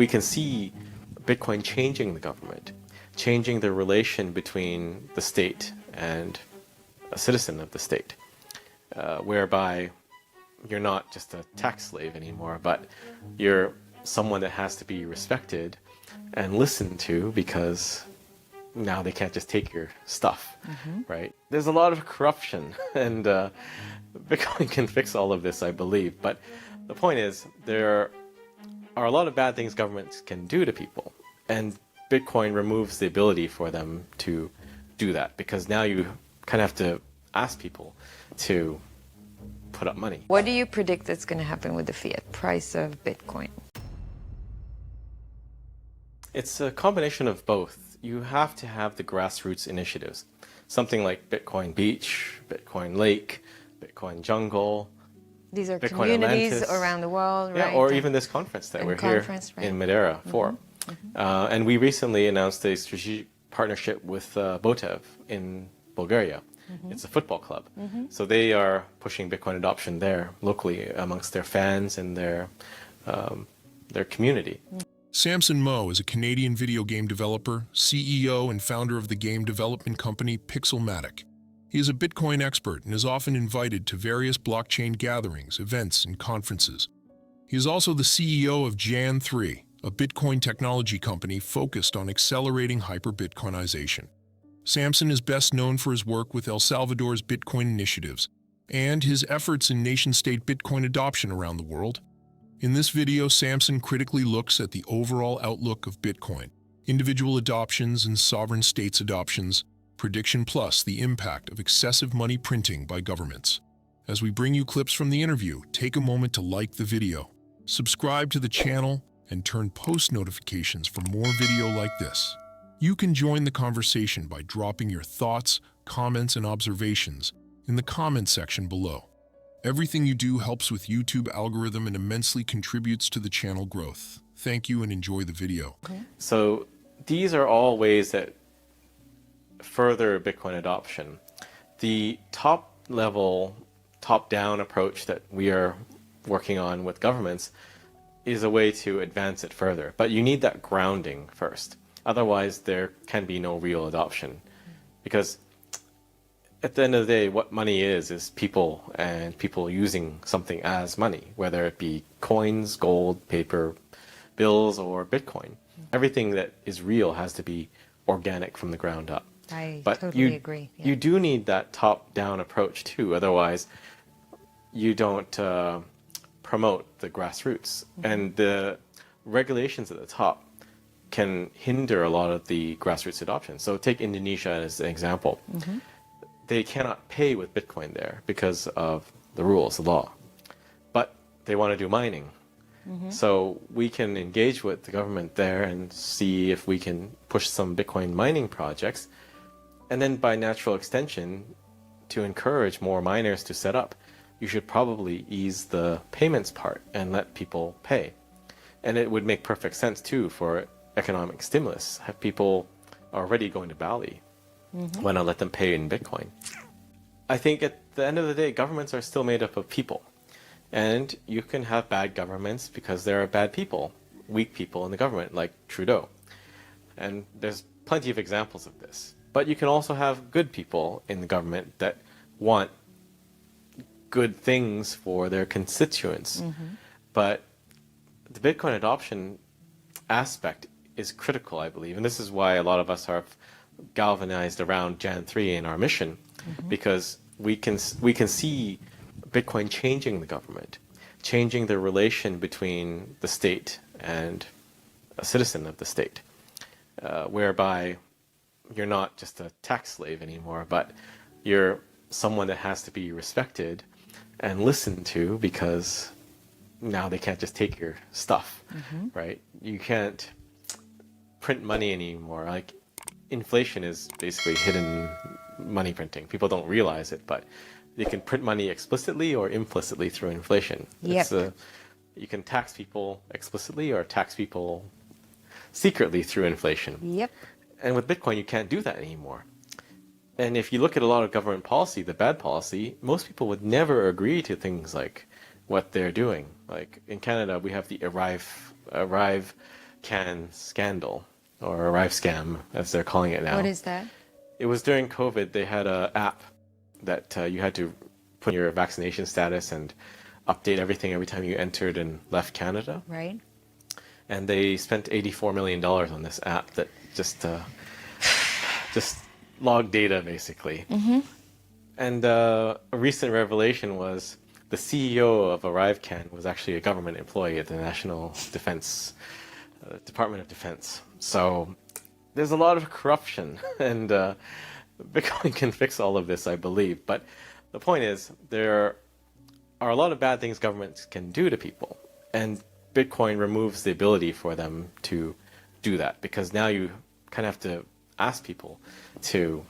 we can see Bitcoin changing the government, changing the relation between the state and a citizen of the state, whereby you're not just a tax slave anymore, but you're someone that has to be respected and listened to because now they can't just take your stuff, right? There's a lot of corruption, and Bitcoin can fix all of this, I believe. But the point is, there are a lot of bad things governments can do to people, and Bitcoin removes the ability for them to do that, because now you kind of have to ask people to put up money. What do you predict that's going to happen with the fiat price of Bitcoin? It's a combination of both. You have to have the grassroots initiatives, something like Bitcoin Beach, Bitcoin Lake, Bitcoin Jungle. These are Bitcoin communities Atlantis. Around the world, yeah, right? or even this conference that we're here in Madeira for. And we recently announced a strategic partnership with Botev in Bulgaria. It's a football club. So they are pushing Bitcoin adoption there locally amongst their fans and their community. Samson Mow is a Canadian video game developer, CEO, and founder of the game development company Pixelmatic. He is a Bitcoin expert and is often invited to various blockchain gatherings, events, and conferences. He is also the CEO of Jan3, a Bitcoin technology company focused on accelerating hyper-Bitcoinization. Samson is best known for his work with El Salvador's Bitcoin initiatives and his efforts in nation-state Bitcoin adoption around the world. In this video, Samson critically looks at the overall outlook of Bitcoin, individual adoptions and sovereign states' adoptions, prediction plus the impact of excessive money printing by governments. As we bring you clips from the interview, take a moment to like the video, subscribe to the channel, and turn post notifications for more video like this. You can join the conversation by dropping your thoughts, comments, and observations in the comment section below. Everything you do helps with YouTube algorithm and immensely contributes to the channel growth. Thank you and enjoy the video. So these are all ways that further Bitcoin adoption. The top level, top-down approach that we are working on with governments is a way to advance it further. But you need that grounding first. Otherwise, there can be no real adoption. Because at the end of the day, what money is people, and people using something as money, whether it be coins, gold, paper, bills, or Bitcoin. Everything that is real has to be organic from the ground up. I But totally agree. Yeah. you do need that top-down approach too. Otherwise, you don't promote the grassroots. And the regulations at the top can hinder a lot of the grassroots adoption. So take Indonesia as an example. They cannot pay with Bitcoin there because of the rules, the law. But they want to do mining. So we can engage with the government there and see if we can push some Bitcoin mining projects. And then by natural extension, to encourage more miners to set up, you should probably ease the payments part and let people pay. And it would make perfect sense too for economic stimulus. Have people already going to Bali. Why not let them pay in Bitcoin? I think at the end of the day, governments are still made up of people. And you can have bad governments because there are bad people, weak people in the government, like Trudeau. And there's plenty of examples of this. But you can also have good people in the government that want good things for their constituents. But the Bitcoin adoption aspect is critical, I believe. And this is why a lot of us are galvanized around Jan3 in our mission, because we can see Bitcoin changing the government, changing the relation between the state and a citizen of the state, whereby you're not just a tax slave anymore, but you're someone that has to be respected and listened to because now they can't just take your stuff, right? You can't print money anymore. Like, inflation is basically hidden money printing. People don't realize it, but you can print money explicitly or implicitly through inflation. You can tax people explicitly or tax people secretly through inflation. And with Bitcoin, you can't do that anymore. And if you look at a lot of government policy, the bad policy, most people would never agree to things like what they're doing. Like in Canada, we have the arrive can scandal, or Arrive scam, as they're calling it now. What is that? It was during COVID. They had an app that you had to put your vaccination status and update everything every time you entered and left Canada. Right. And they spent $84 million on this app that just logged data, basically. And a recent revelation was the CEO of ArriveCan was actually a government employee at the National Defense Department of Defense. So there's a lot of corruption, and Bitcoin can fix all of this, I believe. But the point is, there are a lot of bad things governments can do to people, and Bitcoin removes the ability for them to do that, because now you kind of have to ask people to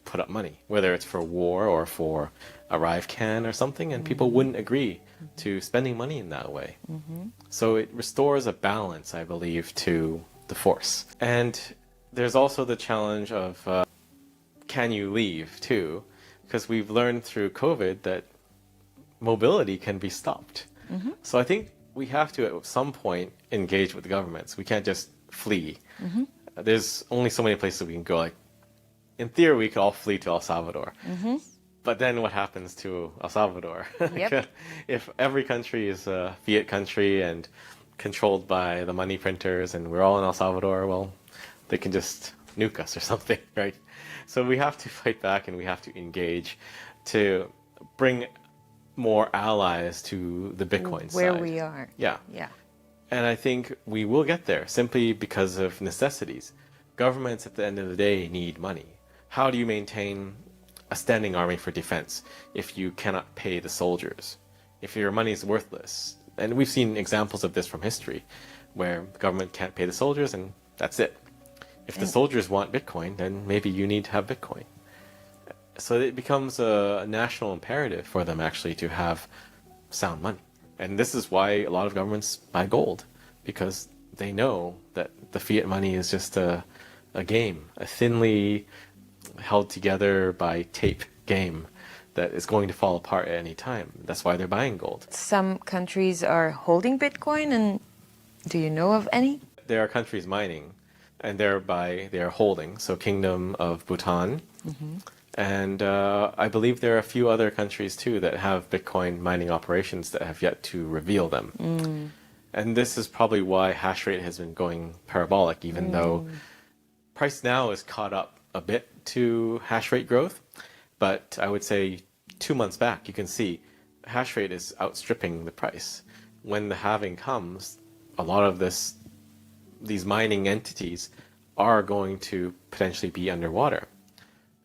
put up money, whether it's for war or for ArriveCan or something, and people wouldn't agree to spending money in that way. So it restores a balance, I believe, to the force. And there's also the challenge of can you leave too? Because we've learned through COVID that mobility can be stopped. So I think we have to at some point engage with the governments. We can't just flee. There's only so many places we can go. Like, in theory, we could all flee to El Salvador. But then what happens to El Salvador? Yep. If every country is a fiat country and controlled by the money printers and we're all in El Salvador, well, they can just nuke us or something, right? So we have to fight back, and we have to engage to bring more allies to the Bitcoin Where side. we are. Yeah. Yeah. And I think we will get there simply because of necessities. Governments at the end of the day need money. How do you maintain a standing army for defense if you cannot pay the soldiers? If your money is worthless? And we've seen examples of this from history, where the government can't pay the soldiers and that's it. If the soldiers want Bitcoin, then maybe you need to have Bitcoin. So it becomes a national imperative for them actually to have sound money. And this is why a lot of governments buy gold, because they know that the fiat money is just a game, a thinly held together by tape game that is going to fall apart at any time. That's why they're buying gold. Some countries are holding Bitcoin, and do you know of any? There are countries mining, and thereby they are holding. So Kingdom of Bhutan, and I believe there are a few other countries too that have Bitcoin mining operations that have yet to reveal them. And this is probably why hash rate has been going parabolic, even though price now is caught up a bit to hash rate growth. But I would say 2 months back, you can see hash rate is outstripping the price. When the halving comes, a lot of these mining entities are going to potentially be underwater.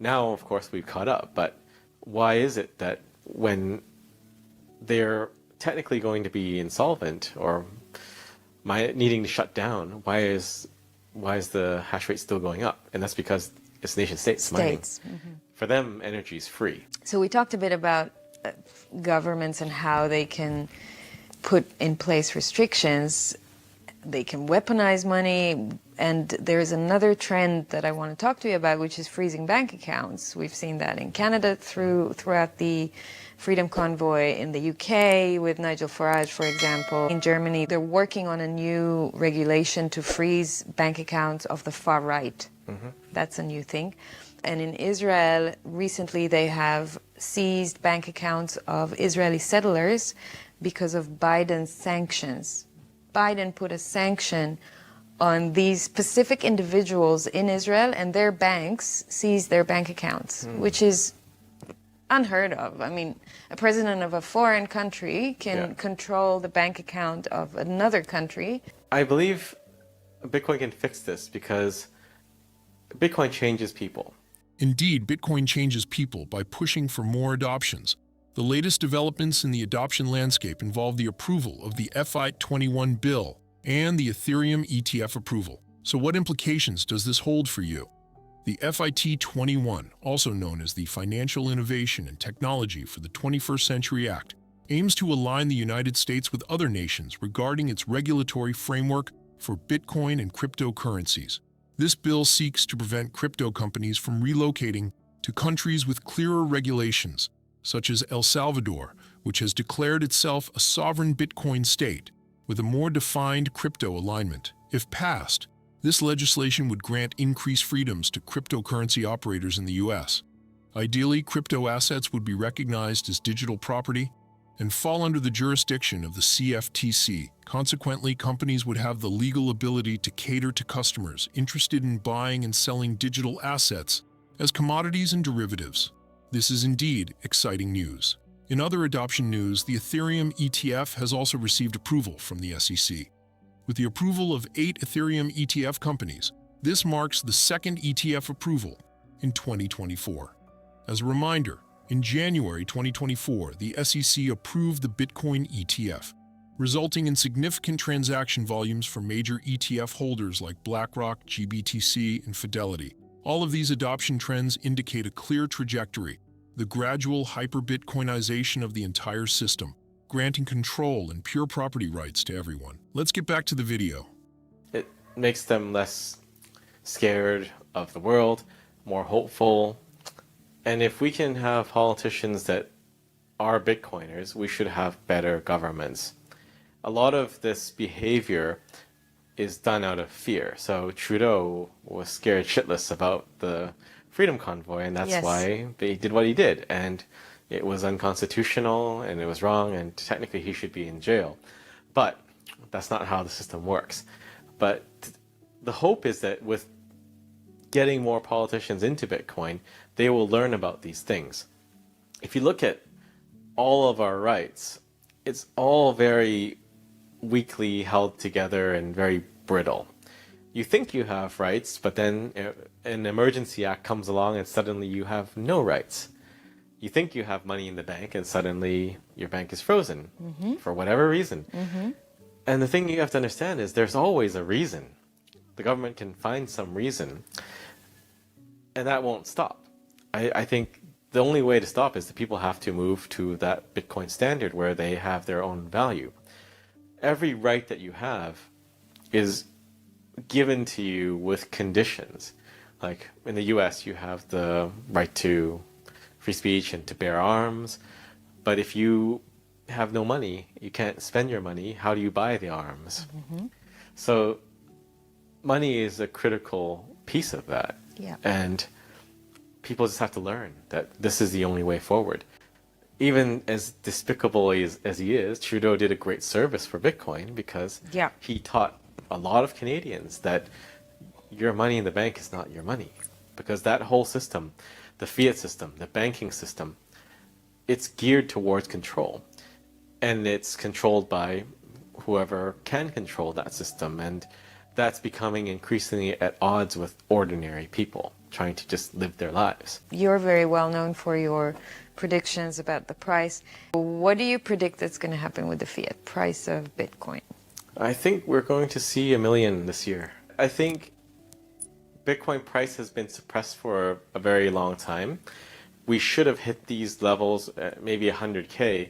Now, of course, we've caught up, but why is it that when they're technically going to be insolvent or needing to shut down, why is the hash rate still going up? And that's because it's nation states mining. For them, energy is free. So we talked a bit about governments and how they can put in place restrictions. They can weaponize money. And there's another trend that I want to talk to you about, which is freezing bank accounts. We've seen that in Canada throughout the Freedom Convoy, in the UK with Nigel Farage, for example. In Germany, they're working on a new regulation to freeze bank accounts of the far right. That's a new thing. And in Israel, recently they have seized bank accounts of Israeli settlers because of Biden's sanctions. Biden put a sanction on these specific individuals in Israel, and their banks seized their bank accounts, which is unheard of. I mean, a president of a foreign country can control the bank account of another country. I believe Bitcoin can fix this because Bitcoin changes people. Indeed, Bitcoin changes people by pushing for more adoptions. The latest developments in the adoption landscape involve the approval of the FI21 bill and the Ethereum ETF approval. So what implications does this hold for you? The FIT21, also known as the Financial Innovation and Technology for the 21st Century Act, aims to align the United States with other nations regarding its regulatory framework for Bitcoin and cryptocurrencies. This bill seeks to prevent crypto companies from relocating to countries with clearer regulations, such as El Salvador, which has declared itself a sovereign Bitcoin state with a more defined crypto alignment. If passed, this legislation would grant increased freedoms to cryptocurrency operators in the U.S. Ideally, crypto assets would be recognized as digital property and fall under the jurisdiction of the CFTC. Consequently, companies would have the legal ability to cater to customers interested in buying and selling digital assets as commodities and derivatives. This is indeed exciting news. In other adoption news, the Ethereum ETF has also received approval from the SEC. With the approval of 8 Ethereum ETF companies, this marks the second ETF approval in 2024. As a reminder, in January 2024, the SEC approved the Bitcoin ETF, resulting in significant transaction volumes for major ETF holders like BlackRock, GBTC, and Fidelity. All of these adoption trends indicate a clear trajectory, the gradual hyper-Bitcoinization of the entire system, granting control and pure property rights to everyone. Let's get back to the video. It makes them less scared of the world, more hopeful. And if we can have politicians that are Bitcoiners, we should have better governments. A lot of this behavior is done out of fear. So Trudeau was scared shitless about the Freedom Convoy, and that's Yes. why they did what he did. And it was unconstitutional, and it was wrong, and technically he should be in jail. But that's not how the system works. But the hope is that with getting more politicians into Bitcoin, they will learn about these things. If you look at all of our rights, it's all very weakly held together and very brittle. You think you have rights, but then an emergency act comes along and suddenly you have no rights. You think you have money in the bank and suddenly your bank is frozen for whatever reason. And the thing you have to understand is there's always a reason. The government can find some reason, and that won't stop. I think the only way to stop is that people have to move to that Bitcoin standard where they have their own value. Every right that you have is given to you with conditions. Like in the US, you have the right to free speech and to bear arms. But if you have no money, you can't spend your money, how do you buy the arms? So money is a critical piece of that. Yeah. And people just have to learn that this is the only way forward. Even as despicable as he is, Trudeau did a great service for Bitcoin because Yeah. he taught a lot of Canadians that your money in the bank is not your money. Because that whole system, the fiat system, the banking system, it's geared towards control. And it's controlled by whoever can control that system. And that's becoming increasingly at odds with ordinary people trying to just live their lives. You're very well known for your predictions about the price. What do you predict that's going to happen with the fiat price of Bitcoin? I think we're going to see 1 million this year. I think Bitcoin price has been suppressed for a very long time. We should have hit these levels at maybe 100K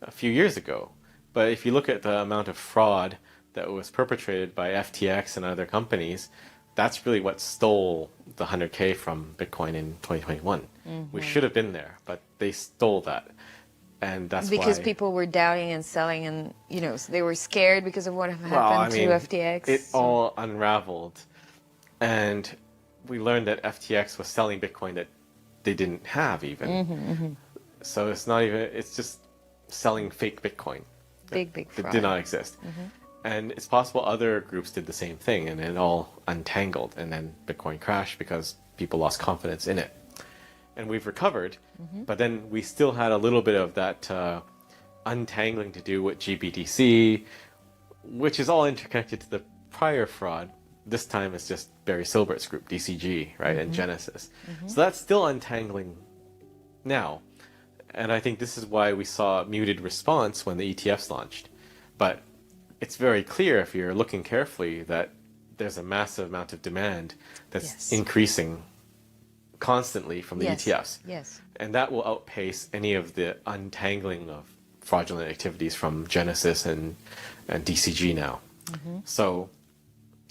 a few years ago. But if you look at the amount of fraud that was perpetrated by FTX and other companies, that's really what stole the 100K from Bitcoin in 2021. We should have been there, but they stole that. And that's Because why people were doubting and selling, and they were scared because of what happened to FTX. It all unraveled. And we learned that FTX was selling Bitcoin that they didn't have even. So it's not even, it's just selling fake Bitcoin. Big That fraud. did not exist. And it's possible other groups did the same thing and it all untangled, and then Bitcoin crashed because people lost confidence in it. And we've recovered, but then we still had a little bit of that untangling to do with GBTC, which is all interconnected to the prior fraud. This time it's just Barry Silbert's group, DCG, right, and Genesis. So that's still untangling now. And I think this is why we saw a muted response when the ETFs launched. But it's very clear if you're looking carefully that there's a massive amount of demand that's Yes. increasing constantly from the ETFs. Yes. And that will outpace any of the untangling of fraudulent activities from Genesis and DCG now. So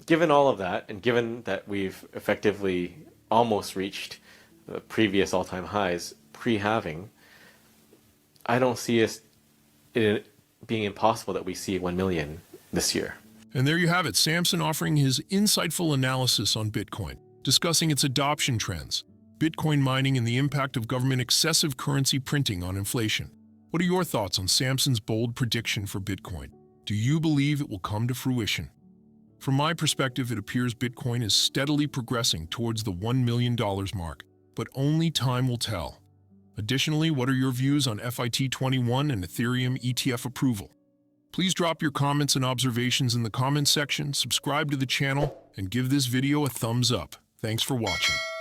given all of that, and given that we've effectively almost reached the previous all-time highs pre-halving, I don't see it being impossible that we see 1 million this year. And there you have it, Samson offering his insightful analysis on Bitcoin, discussing its adoption trends, Bitcoin mining, and the impact of government excessive currency printing on inflation. What are your thoughts on Samson's bold prediction for Bitcoin? Do you believe it will come to fruition? From my perspective, it appears Bitcoin is steadily progressing towards the $1 million mark, but only time will tell. Additionally, what are your views on FIT21 and Ethereum ETF approval? Please drop your comments and observations in the comments section, subscribe to the channel, and give this video a thumbs up. Thanks for watching.